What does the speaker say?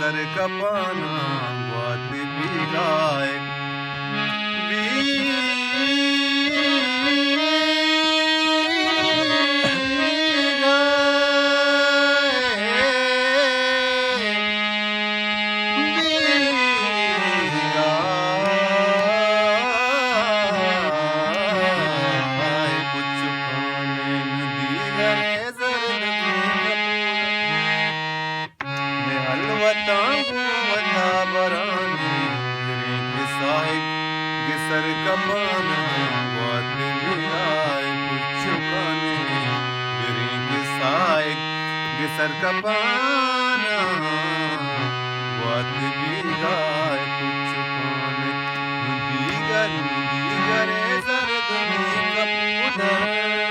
geyser कपाना बात बिगाए geyser कपाना बात बिगाए कुछ काने गिरे गिसाए गिसर कपाना बात बिगाए कुछ काने दीगरे जर्द में कपूर